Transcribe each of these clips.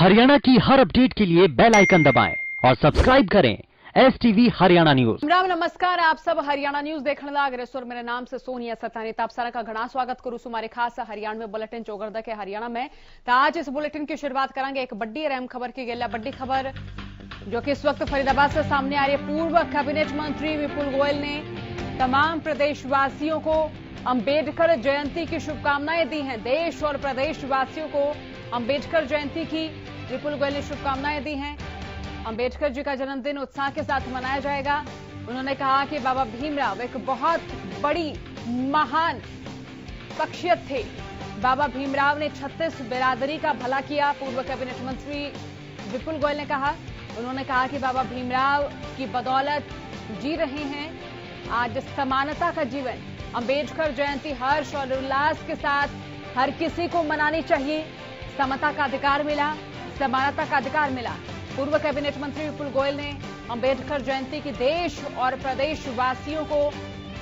हरियाणा की हर अपडेट के लिए बेल आइकन दबाएं और सब्सक्राइब करें STV हरियाणा न्यूज। राम नमस्कार, आप सब हरियाणा न्यूज देखने लाग रहे सो। मेरे नाम से सोनिया सतानी आप सारा का घना स्वागत करूं हमारे खास हरियाणा में बुलेटिन चौगरदा के हरियाणा में। तो आज इस बुलेटिन की शुरुआत करेंगे एक बड़ी और अहम खबर की गई। बड़ी खबर जो कि इस वक्त फरीदाबाद से सामने आ रही है। पूर्व कैबिनेट मंत्री विपुल गोयल ने तमाम प्रदेशवासियों को अंबेडकर जयंती की शुभकामनाएं दी हैं। देश और प्रदेशवासियों को अंबेडकर जयंती की विपुल गोयल ने शुभकामनाएं दी हैं। अंबेडकर जी का जन्मदिन उत्साह के साथ मनाया जाएगा। उन्होंने कहा कि बाबा भीमराव एक बहुत बड़ी महान शख्सियत थे। बाबा भीमराव ने 36 बिरादरी का भला किया। पूर्व कैबिनेट मंत्री विपुल गोयल ने कहा। उन्होंने कहा कि बाबा भीमराव की बदौलत जी रहे हैं आज समानता का जीवन। अंबेडकर जयंती हर्ष और उल्लास के साथ हर किसी को मनानी चाहिए। समता का अधिकार मिला, समानता का अधिकार मिला। पूर्व कैबिनेट मंत्री विपुल गोयल ने अंबेडकर जयंती की देश और प्रदेशवासियों को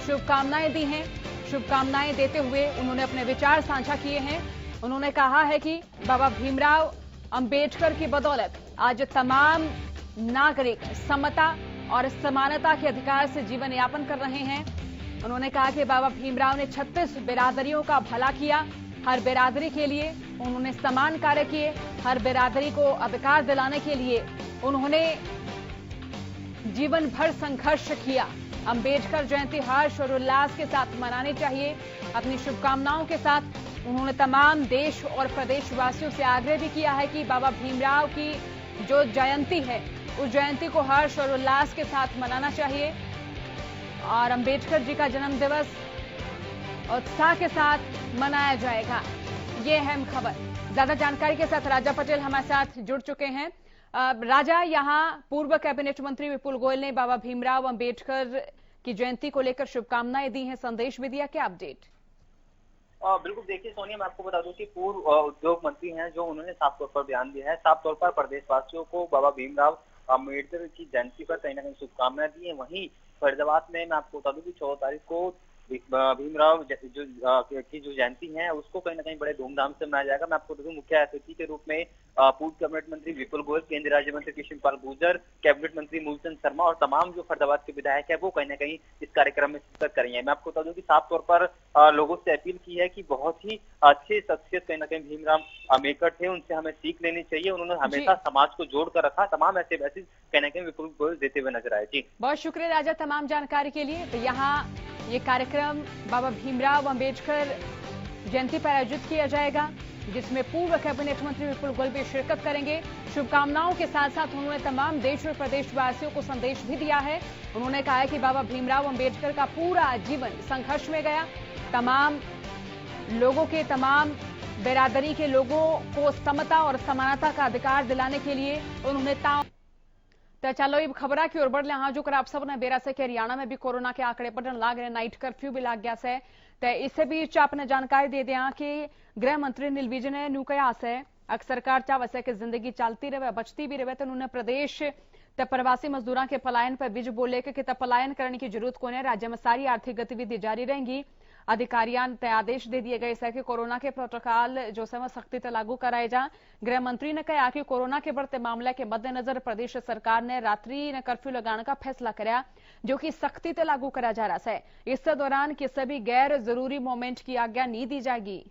शुभकामनाएं दी हैं। शुभकामनाएं देते हुए उन्होंने अपने विचार साझा किए हैं। उन्होंने कहा है कि बाबा भीमराव अंबेडकर की बदौलत आज तमाम नागरिक समता और समानता के अधिकार से जीवन यापन कर रहे हैं। उन्होंने कहा कि बाबा भीमराव ने 36 बिरादरियों का भला किया। हर बिरादरी के लिए उन्होंने समान कार्य किए। हर बिरादरी को अधिकार दिलाने के लिए उन्होंने जीवन भर संघर्ष किया। अंबेडकर जयंती हर्ष और उल्लास के साथ मनानी चाहिए। अपनी शुभकामनाओं के साथ उन्होंने तमाम देश और प्रदेशवासियों से आग्रह भी किया है कि बाबा भीमराव की जो जयंती है उस जयंती को हर्ष और उल्लास के साथ मनाना चाहिए और अंबेडकर जी का जन्म दिवस उत्साह के साथ मनाया जाएगा। ये अहम खबर। ज्यादा जानकारी के साथ राजा पटेल हमारे साथ जुड़ चुके हैं। राजा, यहाँ पूर्व कैबिनेट मंत्री विपुल गोयल ने बाबा भीमराव अंबेडकर की जयंती को लेकर शुभकामनाएं दी हैं, संदेश भी दिया। क्या अपडेट? बिल्कुल, देखिए सोनिया, मैं आपको बता दूं कि पूर्व उद्योग मंत्री हैं जो उन्होंने साफ तौर पर बयान दिया है। साफ तौर पर प्रदेशवासियों को बाबा भीमराव अंबेडकर की जयंती पर कहीं ना कहीं शुभकामनाएं दी है। वहीं फरीदाबाद में मैं आपको बता दूं कि 14 तारीख को भीमराव की जो जयंती है उसको कहीं ना कहीं बड़े धूमधाम से मनाया जाएगा। मैं आपको बता दूं मुख्य अतिथि के रूप में पूर्व कैबिनेट मंत्री विपुल गोयल, केंद्रीय राज्य मंत्री कृष्ण पाल गुर्जर, कैबिनेट मंत्री मूलचंद शर्मा और तमाम जो फरीदाबाद के विधायक है वो कहीं ना कहीं इस कार्यक्रम में शिरकत करेंगे। मैं आपको बता दूं कि साफ तौर पर लोगों से अपील की है कि बहुत ही अच्छे शख्सियत कहीं ना कहीं भीमराव अंबेडकर थे, उनसे हमें सीख लेनी चाहिए। उन्होंने हमेशा समाज को जोड़कर रखा। तमाम ऐसे मैसेज कहीं ना कहीं विपुल गोयल देते हुए नजर आए। जी, बहुत शुक्रिया राजा तमाम जानकारी के लिए। तो यहाँ ये कार्यक्रम बाबा भीमराव अंबेडकर जयंती पर आयोजित किया जाएगा जिसमें पूर्व कैबिनेट मंत्री विपुल गोयल भी शिरकत करेंगे। शुभकामनाओं के साथ साथ उन्होंने तमाम देश और प्रदेशवासियों को संदेश भी दिया है। उन्होंने कहा है कि बाबा भीमराव अंबेडकर का पूरा जीवन संघर्ष में गया। तमाम लोगों के, तमाम बिरादरी के लोगों को समता और समानता का अधिकार दिलाने के लिए उन्होंने तो चलो ये खबर की ओर बढ़ ले। हाँ, जो कर आप सब ने बेरा से कि हरियाणा में भी कोरोना के आंकड़े बढ़न लाग रहे, नाइट कर्फ्यू भी लग गया से। तो इससे बीच आपने जानकारी दे दिया कि गृह मंत्री नील विज ने न्यू कहा से अक्सर सरकार चाहे वैसे कि जिंदगी चलती रहे, बचती भी रहे। तो उन्होंने प्रदेश ते प्रवासी मजदूरों के पलायन पर विज बोले कि पलायन करने की जरूरत को है। राज्य में सारी आर्थिक गतिविधि जारी रहेंगी। अधिकारियों ने आदेश दे दिए गए कि कोरोना के प्रोटोकॉल जो समय सख्ती से लागू कराए जा। गृह मंत्री ने कहा कि कोरोना के बढ़ते मामले के मद्देनजर प्रदेश सरकार ने रात्रि ने कर्फ्यू लगाने का फैसला कराया जो कि सख्ती से लागू करा जा रहा है। इस दौरान किसी भी गैर जरूरी मूवमेंट की आज्ञा नहीं दी जाएगी।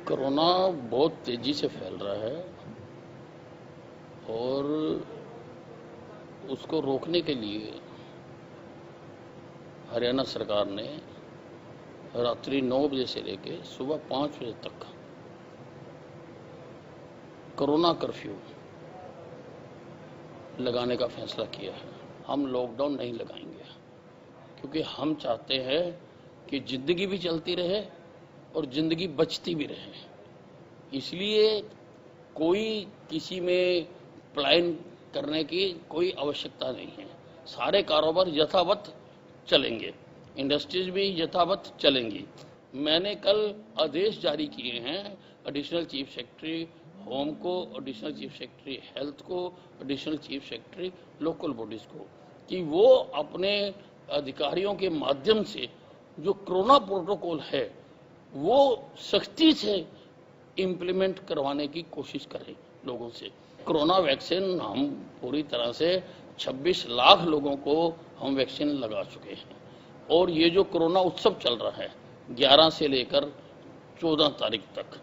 कोरोना बहुत तेजी से फैल रहा है और उसको रोकने के लिए हरियाणा सरकार ने रात्रि 9 बजे से लेकर सुबह 5 बजे तक कोरोना कर्फ्यू लगाने का फैसला किया है। हम लॉकडाउन नहीं लगाएंगे क्योंकि हम चाहते हैं कि जिंदगी भी चलती रहे और जिंदगी बचती भी रहे। इसलिए कोई किसी में पलायन करने की कोई आवश्यकता नहीं है। सारे कारोबार यथावत चलेंगे, इंडस्ट्रीज भी यथावत चलेंगी। मैंने कल आदेश जारी किए हैं एडिशनल चीफ सेक्रेटरी होम को, एडिशनल चीफ सेक्रेटरी हेल्थ को, additional chief secretary local bodies को कि वो अपने अधिकारियों के माध्यम से जो कोरोना प्रोटोकॉल है वो सख्ती से इम्प्लीमेंट करवाने की कोशिश करें लोगों से। कोरोना वैक्सीन हम पूरी तरह से 26 लाख लोगों को हम वैक्सीन लगा चुके हैं और ये जो कोरोना उत्सव चल रहा है 11 से लेकर 14 तारीख तक,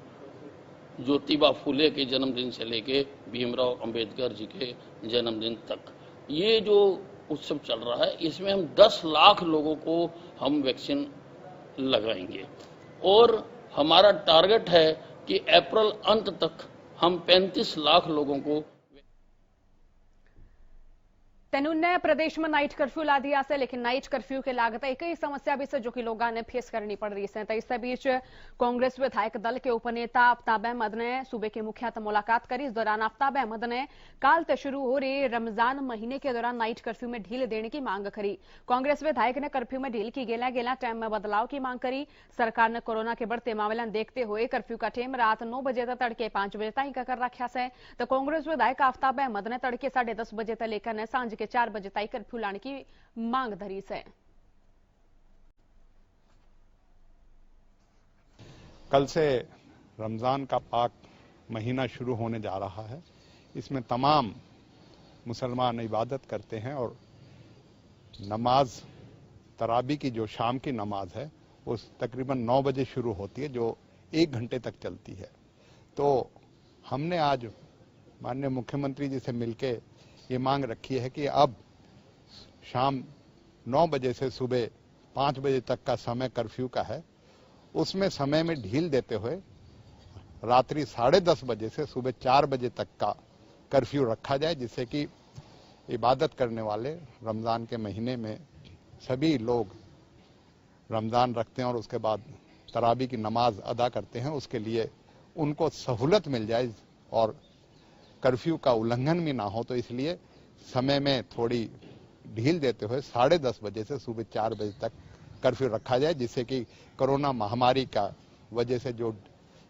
ज्योतिबा फुले के जन्मदिन से लेके भीमराव अंबेडकर जी के जन्मदिन तक, ये जो उत्सव चल रहा है इसमें हम 10 लाख लोगों को हम वैक्सीन लगाएंगे और हमारा टारगेट है कि अप्रैल अंत तक हम 35 लाख लोगों को। तेनुन्ने प्रदेश में नाइट कर्फ्यू ला दिया से, लेकिन नाइट कर्फ्यू के लागत एक ही समस्या भी से जो कि लोगों ने फेस करनी पड़ रही है। तो इस बीच कांग्रेस विधायक दल के उपनेता आफ्ताब अहमद ने सूबे के मुखिया से मुलाकात करी। इस दौरान आफ्ताब अहमद ने काल से शुरू हो रहे रमजान महीने के दौरान नाइट कर्फ्यू में ढील देने की मांग करी। कांग्रेस विधायक ने कर्फ्यू में ढील की गेला टाइम में बदलाव की मांग करी। सरकार ने कोरोना के बढ़ते मामले देखते हुए कर्फ्यू का टाइम रात 9 बजे तक तड़के 5 बजे तक ही कर रखा है। तो कांग्रेस विधायक आफ्ताब अहमद ने तड़के 10:30 बजे तक लेकर सांझ के 4 बजे तक कर्फ्यू लाने की मांग धरी से। कल से रमजान का पाक महीना शुरू होने जा रहा है। इसमें तमाम मुसलमान इबादत करते हैं और नमाज तरावी की जो शाम की नमाज है वो तकरीबन 9 बजे शुरू होती है, जो 1 घंटे तक चलती है। तो हमने आज माननीय मुख्यमंत्री जी से मिलके ये मांग रखी है कि अब शाम 9 बजे से सुबह 5 बजे तक का समय कर्फ्यू का है, उसमें समय में ढील देते हुए रात्रि 10:30 बजे से सुबह 4 बजे तक का कर्फ्यू रखा जाए, जिससे कि इबादत करने वाले रमजान के महीने में सभी लोग रमजान रखते हैं और उसके बाद तरावी की नमाज अदा करते हैं, उसके लिए उनको सहूलत मिल जाए और कर्फ्यू का उल्लंघन भी ना हो। तो इसलिए समय में थोड़ी ढील देते हुए 10:30 बजे से सुबह 4 बजे तक कर्फ्यू रखा जाए, जिससे कि कोरोना महामारी का वजह से जो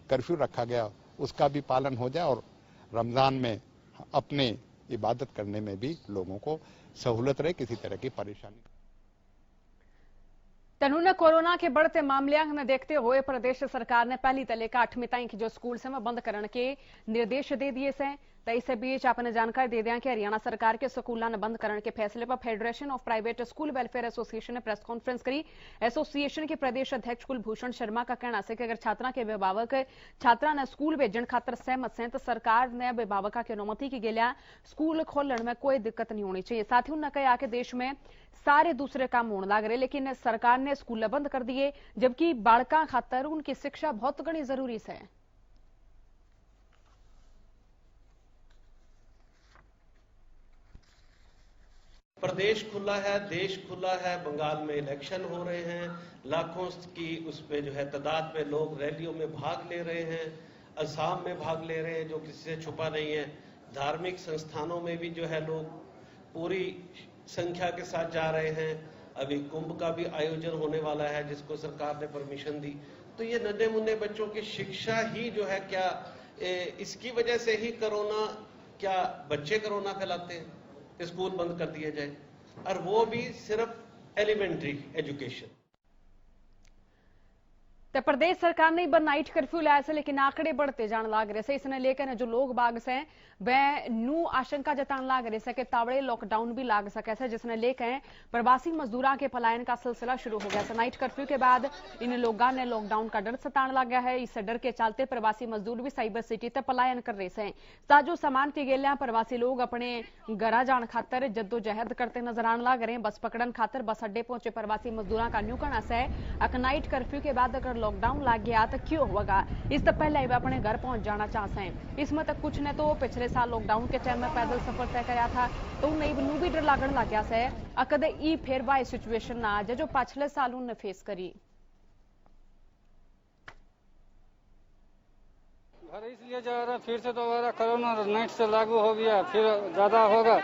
कर्फ्यू रखा गया उसका भी पालन हो जाए और रमजान में अपने इबादत करने में भी लोगों को सहूलत रहे, किसी तरह की परेशानी। तेनुन्ने कोरोना के बढ़ते मामले ने देखते हुए प्रदेश सरकार ने पहली से लेकर 8वीं तक जो स्कूल से बंद करने के निर्देश दे दिए से। तो इस बीच आपने जानकारी दे दिया कि हरियाणा सरकार के स्कूलों ने बंद करने के फैसले पर federation of private school welfare association ने प्रेस कॉन्फ्रेंस करी। एसोसिएशन के प्रदेश अध्यक्ष कुलभूषण शर्मा का कहना है कि अगर छात्रा के अभिभावक छात्रा ने स्कूल भेजन खातर सहमत हैं तो सरकार ने अभिभावक की अनुमति की गेलिया स्कूल खोलने में कोई दिक्कत नहीं होनी चाहिए। साथ ही उन्होंने कहा कि देश में सारे दूसरे काम होने लग रहे, लेकिन सरकार ने स्कूल बंद कर दिए, जबकि बालका खातर उनकी शिक्षा बहुत घनी जरूरी है। प्रदेश खुला है, देश खुला है, बंगाल में इलेक्शन हो रहे हैं, लाखों की उसमें जो है तादाद में लोग रैलियों में भाग ले रहे हैं, असम में भाग ले रहे हैं जो किसी से छुपा नहीं है। धार्मिक संस्थानों में भी जो है लोग पूरी संख्या के साथ जा रहे हैं। अभी कुंभ का भी आयोजन होने वाला है जिसको सरकार ने परमिशन दी। तो ये नन्हे मुन्ने बच्चों की शिक्षा ही जो है क्या इसकी वजह से ही कोरोना, क्या बच्चे कोरोना फैलाते हैं? स्कूल बंद कर दिए जाए और वो भी सिर्फ एलिमेंट्री एजुकेशन। तो प्रदेश सरकार ने बन नाइट कर्फ्यू लाया से, लेकिन आंकड़े बढ़ते जाने लग रहे से। इसने लेकर जो लोग बाग से वह नू आशंका जताने लग रहे से कि तावड़े लॉकडाउन भी लाग सके से, जिसने लेकर प्रवासी मजदूरों के पलायन का सिलसिला शुरू हो गया है। नाइट कर्फ्यू के बाद इन लोगों ने लॉकडाउन का डर सताने लग गया है। इस डर के चलते प्रवासी मजदूर भी साइबर सिटी तक पलायन कर रहे हैं। ताजो सामान की गेलिया प्रवासी लोग अपने घर जाने खातर जद्दोजहद करते नजर आने लग रहे हैं। बस पकड़न खातर बस अड्डे पहुंचे प्रवासी मजदूरों का न्यू कहना है अगर नाइट कर्फ्यू के बाद अगर लॉकडाउन लग गया तो क्यों होगा, इस तो पहले ही अपने घर पहुंच जाना चाहते हैं। इसमें तक कुछ ने तो पिछले साल लॉकडाउन के टाइम में पैदल सफर तय कराया था, तो उन्हें भी डर लगन लग गया है अकदे ई फिर वाई सिचुएशन ना आ जाए जो पिछले साल उन्हें फेस करी। घर इसलिए जा रहा फिर से दोबारा कोरोना नाइट से लागू हो गया, फिर ज्यादा होगा,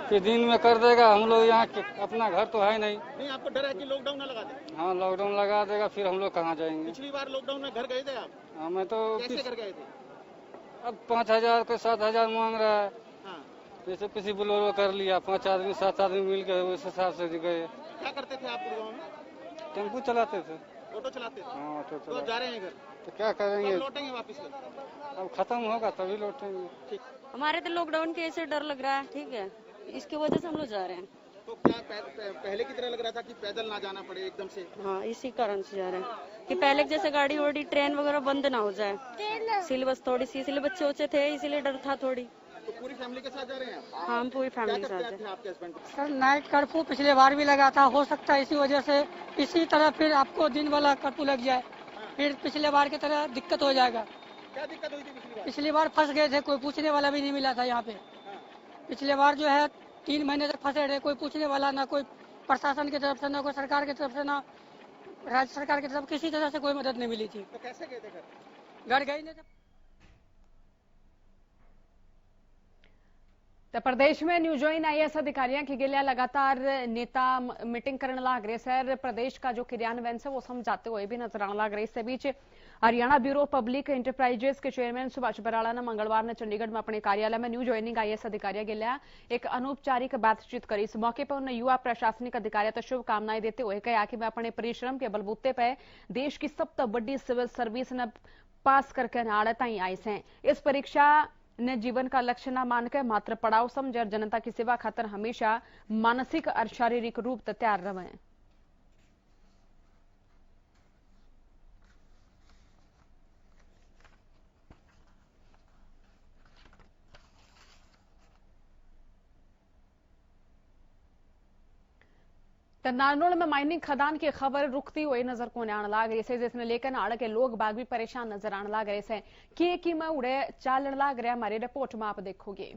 फिर दिन में कर देगा। हम लोग यहाँ अपना घर तो है नहीं। आपको डर है कि लॉकडाउन ना लगा दे? हाँ, लॉकडाउन लगा देगा, फिर हम लोग कहाँ जाएंगे? पिछली बार लॉकडाउन में घर गए थे आप? हाँ, मैं तो कैसे घर गए थे? अब 5,000 को 7,000 मांग रहा है। हाँ। जैसे किसी बोलेरो कर लिया, 5 आदमी 7 आदमी मिल गए, उस हिसाब से गए। क्या करते थे आप गुड़गांव में? टेम्पो चलाते थे। ऑटो चलाते थे? हाँ, ऑटो तो चला। अब जा रहे हैं घर? तो क्या करेंगे? कब लौटेंगे वापस घर? अब खत्म होगा तभी लौटेंगे। ठीक। हमारे तो लॉकडाउन के ऐसे डर लग रहा है, ठीक है, इसकी वजह से हम लोग जा रहे हैं। तो क्या पहले की तरह लग रहा था कि पैदल ना जाना पड़े एकदम से? हाँ, इसी कारण से जा रहे हैं कि पहले जैसे गाड़ी वाड़ी ट्रेन वगैरह बंद ना हो जाए, इसलिए बस थोड़ी सी, इसलिए बच्चे उच्चे थे इसलिए डर था थोड़ी। तो पूरी फैमिली के साथ जा रहे हैं? हाँ, हम पूरी फैमिली के क्या साथ करते हैं आपके हस्बैंड? सर नाइट कर्फ्यू पिछले बार भी लगा था, हो सकता है इसी वजह से इसी तरह फिर आपको दिन वाला कर्फ्यू लग जाए, फिर पिछले बार की तरह दिक्कत हो जाएगा। क्या दिक्कत हुई थी पिछली बार फंस गए थे, कोई पूछने वाला भी नहीं मिला था यहाँ पे। पिछले बार जो है 3 महीने तक फंसे रहे, कोई पूछने वाला ना, कोई प्रशासन की तरफ से ना, कोई सरकार की तरफ से ना, राज्य सरकार की तरफ किसी तरह से कोई मदद नहीं मिली थी। तो कैसे गए थे घर गए नहीं थे। तर प्रदेश में न्यू जॉइन आईएएस अधिकारियों की गेल्या लगातार नेता मीटिंग करने लाग रहे सर। प्रदेश का जो क्रियान्वयन है वो समझाते हुए भी नजर आने लग रहे। इस बीच हरियाणा ब्यूरो पब्लिक इंटरप्राइजेस के चेयरमैन सुभाष बराला ने मंगलवार ने चंडीगढ़ में अपने कार्यालय में न्यू ज्वाइनिंग आईएएस अधिकारियों के लिए एक अनौपचारिक बातचीत करी। इस मौके पर उन्होंने युवा प्रशासनिक अधिकारियों को शुभकामनाएं देते हुए कहा कि वे अपने परिश्रम के बलबूते पर देश की सबसे बड़ी सिविल सर्विस ने पास करके नाड़े ताई आए हैं। इस परीक्षा ने जीवन का लक्ष्य न मानकर मात्र पड़ाव समझ जनता की सेवा खातर हमेशा मानसिक और शारीरिक रूप से तैयार रहे। नारनौल में माइनिंग खदान की खबर रुकती हुई नजर को आने लग रही है, जिसने लेकर आड़ के लोग बाग भी परेशान नजर आने लग रहे हैं। कि मैं उड़े चालन लग रहा हमारी रिपोर्ट में आप देखोगे।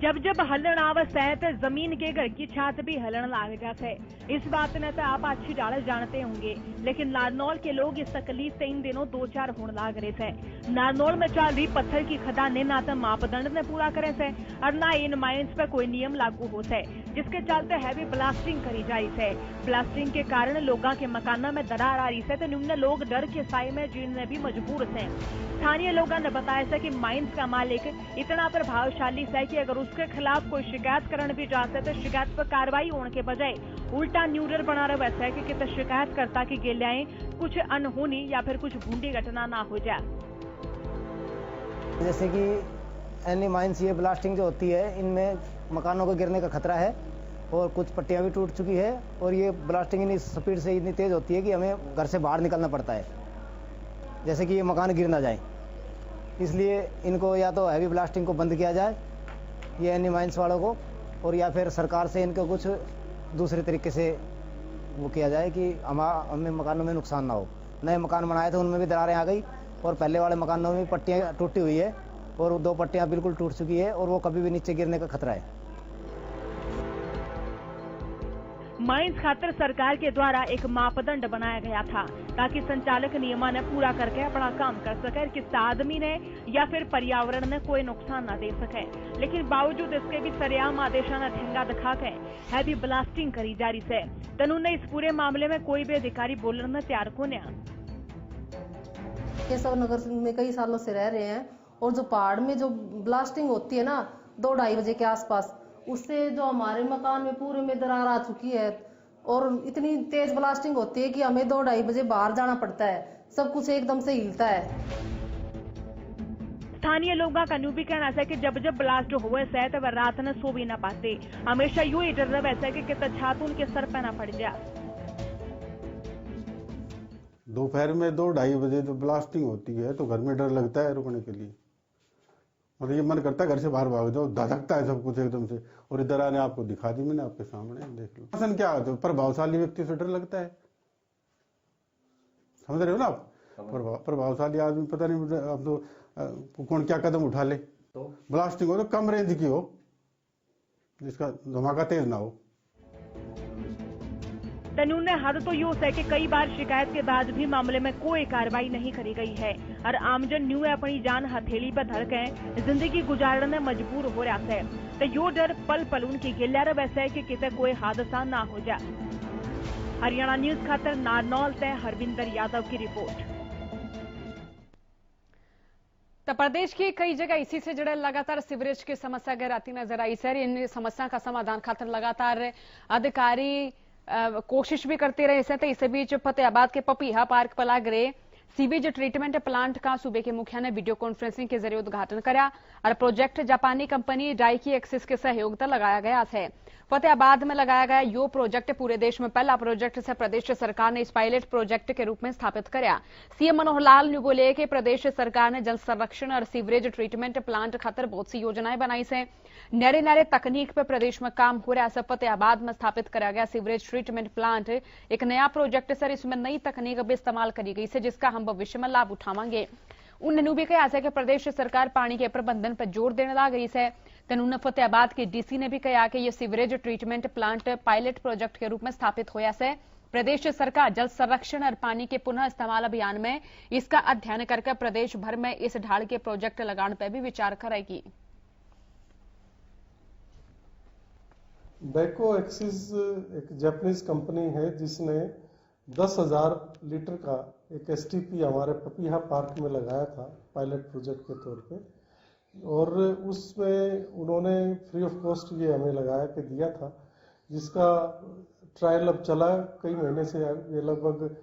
जब जब हलन आवस है तो जमीन के घर की छत भी हलन लाग जाते। इस बात ने तो आप अच्छी डाल जानते होंगे, लेकिन नारनौल के लोग इस तकलीफ से इन दिनों दो चार होने लाग रहे थे। नारनौल में चल रही पत्थर की खदानें ना तो मापदंड ने पूरा करे से और ना इन माइंस पर कोई नियम लागू हो से, जिसके चलते हैवी ब्लास्टिंग करी जा रही है। ब्लास्टिंग के कारण लोगों के मकानों में दरार आ रही है तो निम्न लोग डर के साए में जीने भी मजबूर है। स्थानीय लोगों ने बताया था कि माइंस का मालिक इतना प्रभावशाली है कि अगर उसके खिलाफ कोई शिकायत करने भी जाते तो शिकायत पर कार्रवाई होने के बजाय उल्टा न्यूरल बना रहा वैसा है कि कितने शिकायतकर्ता की गेलियाएं कुछ अनहोनी या फिर कुछ भूंडी घटना ना हो जाए। जैसे कि एनी माइंस ये ब्लास्टिंग जो होती है इनमें मकानों को गिरने का खतरा है और कुछ पट्टियां भी टूट चुकी है और ये ब्लास्टिंग इतनी स्पीड से इतनी तेज होती है कि हमें घर से बाहर निकलना पड़ता है, जैसे कि ये मकान गिर ना जाए। इसलिए इनको या तो हैवी ब्लास्टिंग को बंद किया जाए ये एनी माइंस वालों को, और या फिर सरकार से इनको कुछ दूसरे तरीके से वो किया जाए कि हमें मकानों में नुकसान ना हो। नए मकान बनाए थे उनमें भी दरारें आ गई और पहले वाले मकानों में पट्टियाँ टूटी हुई है और 2 पट्टियाँ बिल्कुल टूट चुकी है और वो कभी भी नीचे गिरने का खतरा है। माइंस खातर सरकार के द्वारा एक मापदंड बनाया गया था ताकि संचालक नियमों ने पूरा करके अपना काम कर सके, किसी आदमी ने या फिर पर्यावरण ने कोई नुकसान न दे सके। लेकिन बावजूद इसके भी सरेआम आदेशों ने ठेंगा दिखा के हैवी ब्लास्टिंग करी जा रही है। तनु ने इस पूरे मामले में कोई भी अधिकारी बोलने तैयार को नहीं। केशव नगर में कई सालों से रह रहे हैं और जो पहाड़ में जो ब्लास्टिंग होती है ना 2-2:30 बजे के आसपास, उससे जो हमारे मकान में पूरे में दरार आ चुकी है और इतनी तेज ब्लास्टिंग होती है कि हमें 2-2:30 बजे बाहर जाना पड़ता है, सब कुछ एकदम से हिलता है। स्थानीय लोगों का न्यू भी कहना है कि जब जब ब्लास्ट हुए से तब रात में सो भी न पाते, हमेशा यूं ही डर रहा वैसे कि कितना छात उनके सर पे ना पड़ जाए। दोपहर में 2-2:30 बजे जो ब्लास्टिंग होती है तो घर में डर लगता है रुकने के लिए, और ये मन करता है घर से बाहर भाग जाओ, धधकता है सब कुछ एकदम से। और इधर आने आपको दिखा दी मैंने आपके सामने, देख लो शासन क्या होता है। प्रभावशाली व्यक्ति से डर लगता है, समझ रहे हो ना आप। प्रभावशाली आदमी पता नहीं अब तो कौन क्या कदम उठा ले। तो ब्लास्टिंग हो तो कम रेंज की हो, जिसका धमाका तेज ना हो। तनु ने हद तो यूं है कि कई बार शिकायत के बाद भी मामले में कोई कार्रवाई नहीं करी गई है और आमजन न्यू अपनी जान हथेली पर धर के जिंदगी गुजारने मजबूर हो रहा है। तो यो डर पल पल उनकी गिल्या वैसे है कि किसी कोई हादसा ना हो जाए। हरियाणा न्यूज खातर नारनौल से हरविंदर यादव की रिपोर्ट। तो प्रदेश की कई जगह इसी से जुड़े लगातार सीवरेज की समस्या गहराती नजर आई सर। इन समस्या का समाधान खातिर लगातार अधिकारी कोशिश भी करते रहे से। तो इस बीच फतेहाबाद के पपीहा पार्क पर लाग रहे सीवेज ट्रीटमेंट प्लांट का सूबे के मुखिया ने वीडियो कॉन्फ्रेंसिंग के जरिए उद्घाटन कराया और प्रोजेक्ट जापानी कंपनी डाइकी एक्सिस के सहयोग से लगाया गया है। फतेहाबाद में लगाया गया यो प्रोजेक्ट पूरे देश में पहला प्रोजेक्ट से प्रदेश सरकार ने इस पायलट प्रोजेक्ट के रूप में स्थापित कराया। सीएम मनोहर लाल ने बोले कि प्रदेश सरकार ने जल संरक्षण और सीवरेज ट्रीटमेंट प्लांट खातर बहुत सी योजनाएं बनाई से। नरे नरे तकनीक पर प्रदेश में काम हो रहा है। फतेहाबाद में स्थापित करा गया सीवरेज ट्रीटमेंट प्लांट एक नया प्रोजेक्ट सर। इसमें नई तकनीक भी इस्तेमाल करी गई है जिसका हम भविष्य में लाभ उठावांगे। उन्होंने भी कहा कि प्रदेश सरकार पानी के प्रबंधन पर जोर देने लग रही है। तनुन फतेहाबाद के डीसी ने भी कहा कि यह sewerage treatment plant pilot project के रूप में स्थापित होया है। प्रदेश सरकार जल संरक्षण और पानी के पुनः इस्तेमाल अभियान में इसका अध्ययन करके प्रदेश भर में इस ढाल के प्रोजेक्ट लगाने पर भी विचार करेगी। डाइको एक्सिस एक जापानीज कंपनी है जिसने 10,000 लीटर का एक एसटीपी हमारे पपीहा पार्क में लगाया था पायलट प्रोजेक्ट के तौर पे, और उसमें उन्होंने फ्री ऑफ कॉस्ट ये हमें लगाया के दिया था, जिसका ट्रायल अब चला कई महीने से। ये लगभग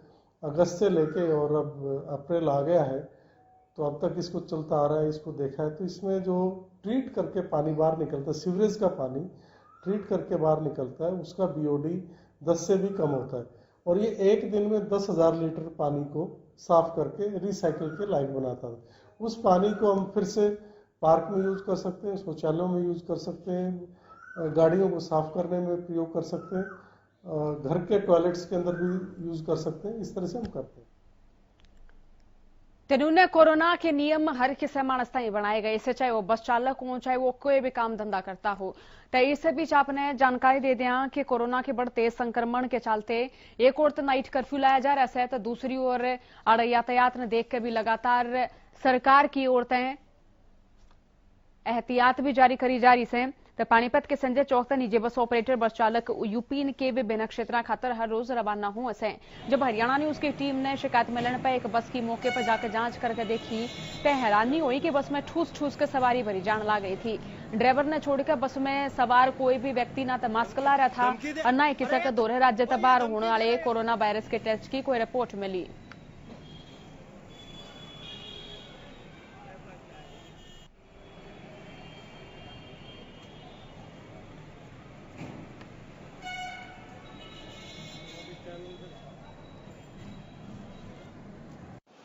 अगस्त से लेके और अब अप्रैल आ गया है, तो अब तक इसको चलता आ रहा है, इसको देखा है। तो इसमें जो ट्रीट करके पानी बाहर निकलता है, सीवरेज का पानी ट्रीट करके बाहर निकलता है, उसका बीओडी 10 से भी कम होता है, और ये एक दिन में 10,000 लीटर पानी को साफ करके रिसाइकिल के लायक बनाता है। उस पानी को हम फिर से पार्क में यूज कर सकते हैं, शौचालयों में यूज कर सकते हैं, गाड़ियों को साफ करने में प्रयोग कर सकते हैं, घर के टॉयलेट्स के अंदर भी यूज कर सकते हैं। इस तरह से हम करते हैं। तेनूने कोरोना के नियम हर किसी मानस ताई बनाए गए से, चाहे वो बस चालक हो चाहे वो कोई भी काम धंधा करता हो। तो इस बीच आपने जानकारी दे दिया कि कोरोना के बढ़ते संक्रमण के चलते एक और तो नाइट कर्फ्यू लाया जा रहा है, तो दूसरी ओर यातायात ने देख के भी लगातार सरकार की ओर एहतियात भी जारी करी जा रही है। तो पानीपत के संजय चौक तक निजी बस ऑपरेटर बस चालक यूपी के विभिन्न क्षेत्रों खातर हर रोज रवाना हुए हैं। जब हरियाणा न्यूज की टीम ने शिकायत मिलने पर एक बस की मौके पर जाकर जांच करके देखी तो हैरानी हुई कि बस में ठूस ठूस के सवारी भरी जाने लग गई थी। ड्राइवर ने छोड़कर बस में सवार कोई भी व्यक्ति ना तो मास्क ला रहा था और न ही किसी के दोहरे राज्य से बाहर होने वाले कोरोना वायरस के टेस्ट की कोई रिपोर्ट मिली।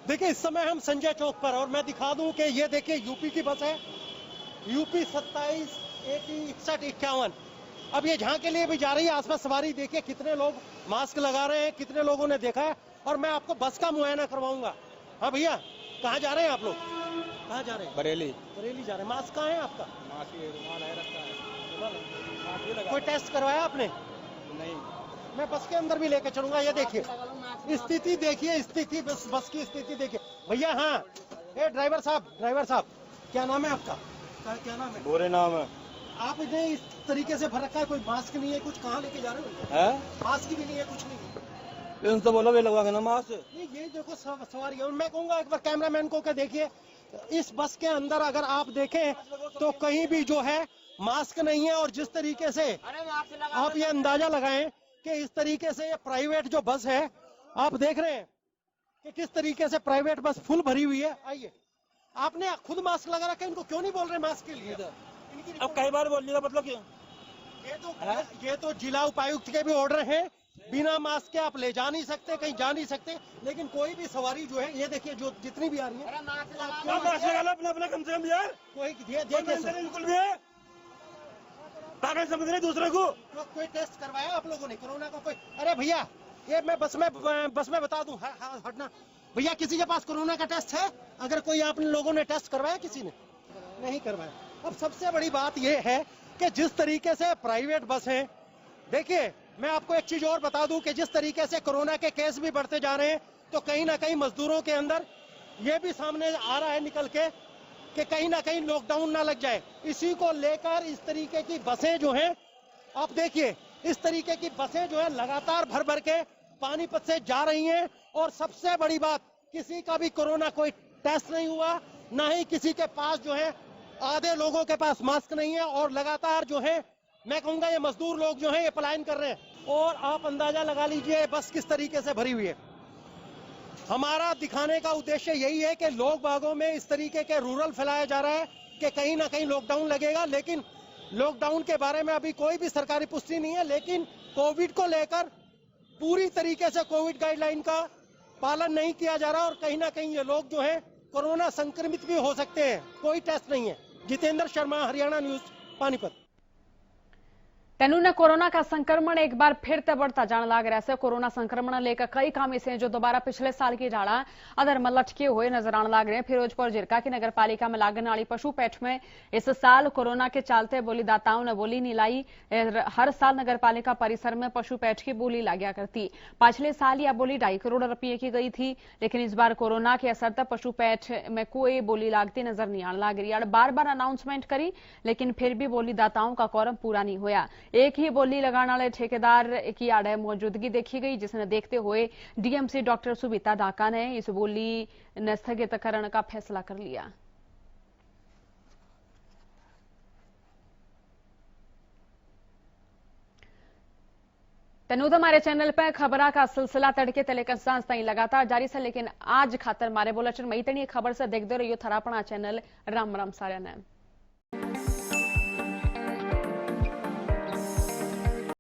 देखिए इस समय हम संजय चौक पर, और मैं दिखा दूं कि ये देखिए यूपी की बस है, यूपी 27 61 51। अब ये जहां के लिए भी जा रही है, आसपास सवारी देखिए कितने लोग मास्क लगा रहे हैं, कितने लोगों ने देखा है। और मैं आपको बस का मुआयना करवाऊंगा। हाँ भैया, कहाँ जा रहे हैं आप लोग? कहाँ जा रहे हैं? बरेली। बरेली जा रहे हैं। मास्क कहाँ है आपका? मास्क ये रुमाल है रखा है। कोई टेस्ट करवाया आपने? नहीं। मैं बस के अंदर भी लेके चलूंगा। ये देखिए स्थिति, देखिए स्थिति, बस की स्थिति देखिए भैया। हाँ, ए ड्राइवर साहब, क्या नाम है आपका? क्या नाम है? बोरे नाम है। आप इन्हें इस तरीके से भर रखा है, कोई मास्क नहीं है, कुछ कहाँ लेके जा रहे हो? मास्क भी नहीं है, कुछ नहीं। उनसे बोलो वे लगवा के ना मास्क। ये देखो सवारी है। मैं कहूंगा एक बार कैमरामैन को देखिए, इस बस के अंदर अगर आप देखें तो कहीं भी जो है मास्क नहीं है। और जिस तरीके से आप ये अंदाजा लगाएं कि इस तरीके से ये प्राइवेट जो बस है, आप देख रहे हैं कि किस तरीके से प्राइवेट बस फुल भरी हुई है। आइए, आपने खुद मास्क लगा रखा है, इनको क्यों नहीं बोल रहे मास्क के लिए? अब कई बार बोलने का मतलब क्या? ये तो जिला उपायुक्त के भी ऑर्डर हैं, बिना मास्क के आप ले जा नहीं सकते, कहीं जा नहीं सकते। लेकिन कोई भी सवारी जो है, ये देखिए जो जितनी भी आ रही है, अपना कम से कम यार कोई बिल्कुल भी है पागल समझ रहे दूसरे को। कोई टेस्ट करवाया आप लोगों ने कोरोना का? कोई? अरे भैया, ये मैं बस में बता दूं, हटना भैया, किसी के पास कोरोना का टेस्ट है? अगर कोई आप लोगों ने टेस्ट करवाया? किसी ने नहीं करवाया। अब सबसे बड़ी बात यह है कि जिस तरीके से प्राइवेट बस है, देखिए मैं आपको एक चीज और बता दूं कि जिस तरीके से कोरोना के केस भी बढ़ते जा रहे हैं, तो कहीं ना कहीं मजदूरों के अंदर ये भी सामने आ रहा है निकल के कि कहीं ना कहीं लॉकडाउन ना लग जाए। इसी को लेकर इस तरीके की बसें जो हैं, आप देखिए इस तरीके की बसें जो है लगातार भर भर के पानीपत से जा रही हैं। और सबसे बड़ी बात किसी का भी कोरोना कोई टेस्ट नहीं हुआ, ना ही किसी के पास जो है आधे लोगों के पास मास्क नहीं है और लगातार जो है मैं कहूंगा ये मजदूर लोग जो है ये पलायन कर रहे हैं और आप अंदाजा लगा लीजिए बस किस तरीके से भरी हुई है। हमारा दिखाने का उद्देश्य यही है कि लोग बागों में इस तरीके के रूरल फैलाया जा रहा है कि कहीं ना कहीं लॉकडाउन लगेगा, लेकिन लॉकडाउन के बारे में अभी कोई भी सरकारी पुष्टि नहीं है। लेकिन कोविड को लेकर पूरी तरीके से कोविड गाइडलाइन का पालन नहीं किया जा रहा और कहीं ना कहीं ये लोग जो है कोरोना संक्रमित भी हो सकते हैं, कोई टेस्ट नहीं है। जितेंद्र शर्मा, हरियाणा न्यूज, पानीपत। तेनू ने कोरोना का संक्रमण एक बार फिर ते बढ़ता जाने लग रहा है। कोरोना संक्रमण लेकर कई काम ऐसे हैं जो दोबारा पिछले साल की झाड़ा अदर में लटके हुए नजर आने लग रहे हैं। फिरोजपुर जिरका की नगर पालिका में लागने वाली पशु पैठ में इस साल कोरोना के चलते बोलीदाताओं ने बोली नहीं लाई। हर साल नगर पालिका परिसर में पशु पैठ की बोली लाग्या करती। पिछले साल यह बोली 2.5 करोड़ रुपये की गई थी, लेकिन इस बार कोरोना के असर तक पशु पैठ में कोई बोली लागती नजर नहीं आने लग रही। बार बार अनाउंसमेंट करी, लेकिन फिर भी बोलीदाताओं का कोरम पूरा नहीं हुआ। एक ही बोली लगाने वाले ठेकेदार की आड़े मौजूदगी देखी गई, जिसने देखते हुए डीएमसी डॉक्टर सुबीता डाका ने इस बोली ने स्थगित करने का फैसला कर लिया। तेनू तो हमारे चैनल पर खबरा का सिलसिला तड़के तलेकर सांझ ताई लगातार जारी है, लेकिन आज खातर हमारे बुलेटिन में इतनी खबर से देखते रहियो थारा अपना चैनल। राम राम सारे ने।